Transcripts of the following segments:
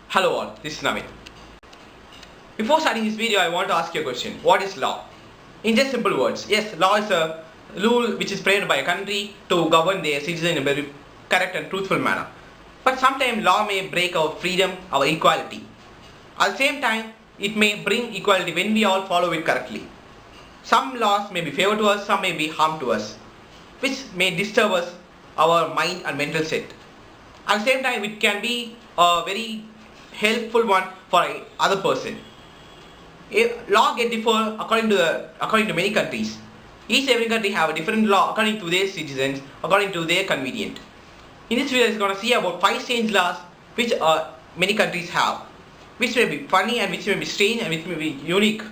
Hello all, this is Navin. Before starting this video, I want to ask you a question. What is law? In just simple words, yes, law is a rule which is framed by a country to govern their citizens in a very correct and truthful manner. But sometimes law may break our freedom, our equality. At the same time, it may bring equality when we all follow it correctly. Some laws may be favor to us, some may be harm to us, which may disturb us, our mind and mental state. At the same time, it can be a very helpful one for other person. Law get differ according to many countries. Every country have a different law according to their citizens, according to their convenient. In this video, is going to see about 5 strange laws which many countries have, which may be funny and which may be strange and which may be unique.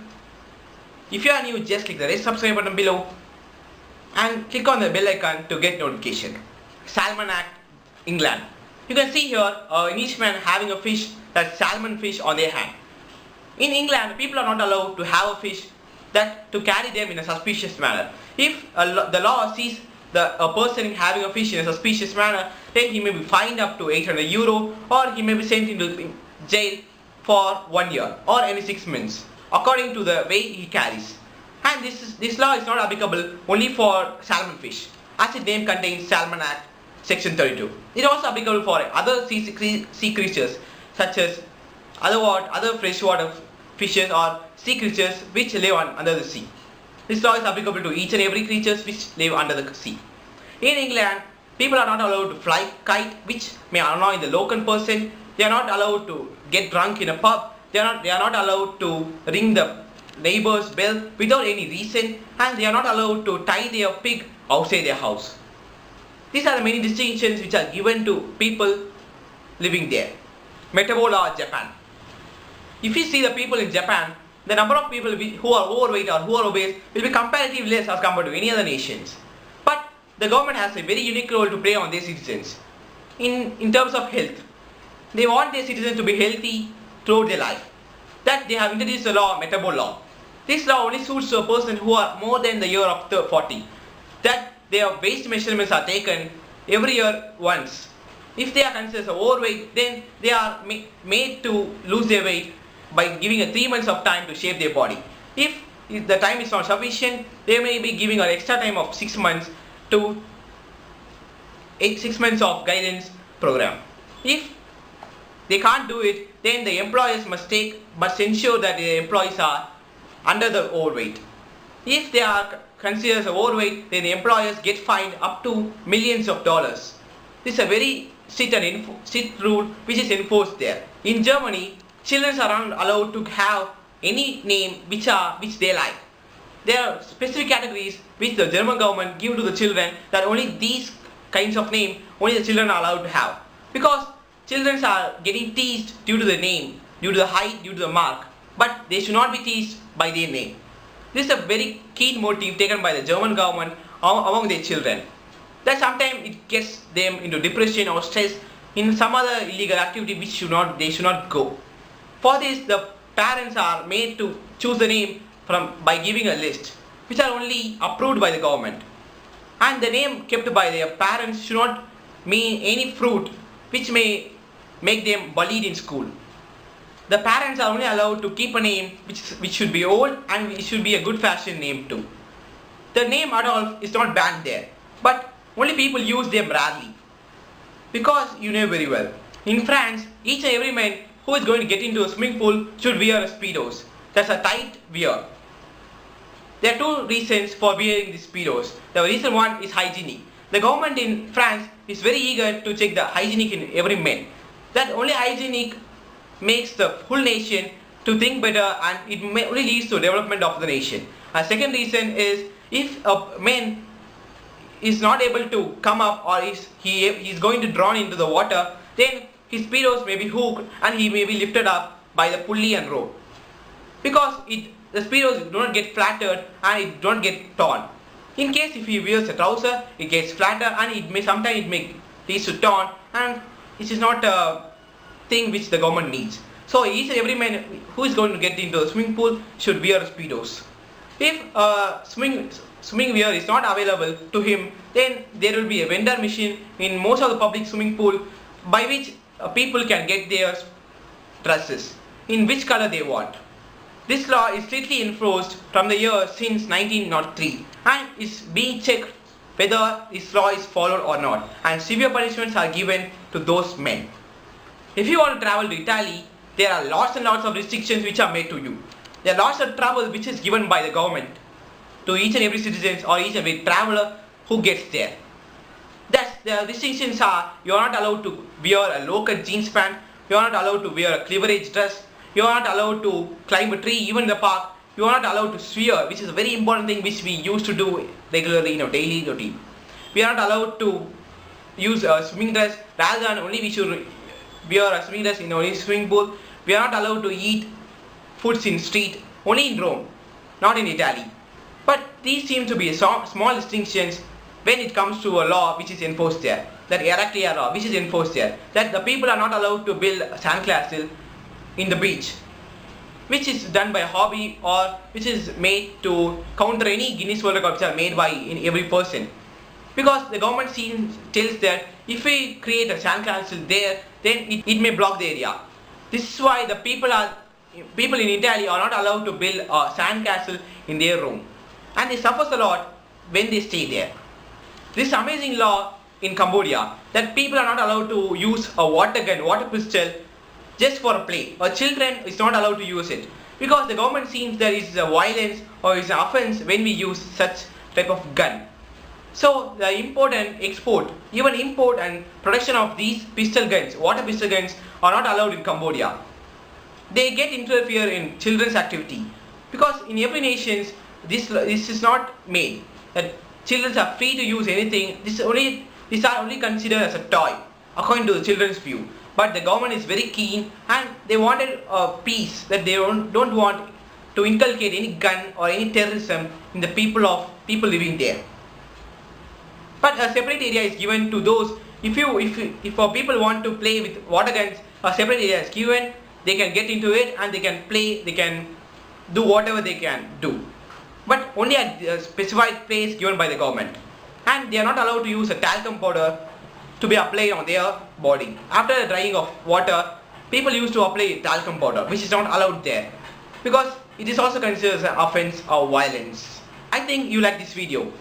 If you are new, just click the red subscribe button below and click on the bell icon to get notification. Salmon Act, England. You can see here an Englishman having a fish, that's salmon fish, on their hand. In England, people are not allowed to have a fish to carry them in a suspicious manner. If the law sees a person having a fish in a suspicious manner, then he may be fined up to €800 or he may be sent into jail for 1 year or any 6 months according to the way he carries. And this law is not applicable only for salmon fish, as its name contains Salmon Act Section 32. It is also applicable for other sea creatures such as other freshwater fishes or sea creatures which live under the sea. This law is applicable to each and every creature which live under the sea. In England, people are not allowed to fly kite, which may annoy the local person. They are not allowed to get drunk in a pub. They are not allowed to ring the neighbor's bell without any reason, and they are not allowed to tie their pig outside their house. These are the many distinctions which are given to people living there. Metabol law, Japan. If you see the people in Japan, the number of people who are overweight or who are obese will be comparatively less as compared to any other nations. But the government has a very unique role to play on their citizens. In terms of health, they want their citizens to be healthy throughout their life. That they have introduced the law, Metabol law. This law only suits to a person who are more than the year of 40. That their waist measurements are taken every year once. If they are considered overweight, then they are made to lose their weight by giving a 3 months of time to shape their body. If the time is not sufficient, they may be giving an extra time of 6 months to 6 months of guidance program. If they can't do it, then the employers must ensure that the employees are under the overweight. If they are considered as overweight, then the employers get fined up to millions of dollars. This is a very strict rule which is enforced there. In Germany, children are not allowed to have any name which they like. There are specific categories which the German government give to the children, that only these kinds of name only the children are allowed to have. Because children are getting teased due to the name, due to the height, due to the mark, but they should not be teased by their name. This is a very keen motive taken by the German government among their children. That sometimes it gets them into depression or stress in some other illegal activity which they should not go. For this, the parents are made to choose the name by giving a list, which are only approved by the government. And the name kept by their parents should not mean any fruit which may make them bullied in school. The parents are only allowed to keep a name which should be old and it should be a good fashion name too. The name Adolf is not banned there, but only people use them rarely. Because you know very well, in France, each and every man who is going to get into a swimming pool should wear a speedos. That's a tight wear. There are 2 reasons for wearing these speedos. The reason one is hygienic. The government in France is very eager to check the hygienic in every man. That only hygienic makes the whole nation to think better, and it only leads to development of the nation. A second reason is, if a man is not able to come up or he is going to drown into the water, then his speedos may be hooked and he may be lifted up by the pulley and rope. Because the speedos do not get flattered and it don't get torn. In case if he wears a trouser, it gets flatter and sometimes it may lead to torn, and it is not a thing which the government needs. So each and every man who is going to get into the swimming pool should wear speedos. If swimming wear is not available to him, then there will be a vendor machine in most of the public swimming pool by which people can get their dresses in which color they want. This law is strictly enforced from the year since 1903 and is being checked whether this law is followed or not, and severe punishments are given to those men. If you want to travel to Italy, there are lots and lots of restrictions which are made to you. There are lots of trouble which is given by the government to each and every citizen or each and every traveler who gets there. Thus, the restrictions are: you are not allowed to wear a low-cut jeans pant, you are not allowed to wear a cleavage dress, you are not allowed to climb a tree even in the park, you are not allowed to swear, which is a very important thing which we used to do regularly in our daily routine. We are not allowed to use a swimming dress, rather than only we should wear a swimming dress in only swimming pool. We are not allowed to eat foods in street, only in Rome, not in Italy. But these seem to be small distinctions when it comes to a law which is enforced there, that Heraclea law which is enforced there, that the people are not allowed to build a sandcastle in the beach, which is done by hobby or which is made to counter any Guinness World Records which are made by in every person. Because the government tells that if we create a sandcastle there, then it may block the area. This is why the people in Italy are not allowed to build a sandcastle in their room, and they suffer a lot when they stay there. This amazing law in Cambodia, that people are not allowed to use a water gun, water pistol just for a play, or children is not allowed to use it, because the government seems there is a violence or is an offense when we use such type of gun. So the import and export, even import and production of these pistol guns, water pistol guns, are not allowed in Cambodia. They get interfere in children's activity, because in every nation this is not made that children are free to use anything. These are only considered as a toy according to the children's view. But the government is very keen, and they wanted a peace, that they don't want to inculcate any gun or any terrorism in the people living there. But a separate area is given to those. If our people want to play with water guns, a separate area is given. They can get into it and they can play. They can do whatever they can do, but only at a specified place given by the government. And they are not allowed to use a talcum powder to be applied on their body. After the drying of water, people used to apply talcum powder, which is not allowed there, because it is also considered as an offense or violence. I think you like this video.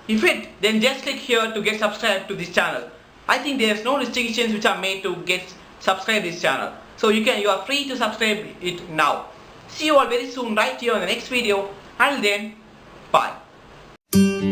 If it, then just click here to get subscribed to this channel. I think there's no restrictions which are made to get subscribe this channel. So you are free to subscribe it now. See you all very soon right here on the next video. Until then, bye.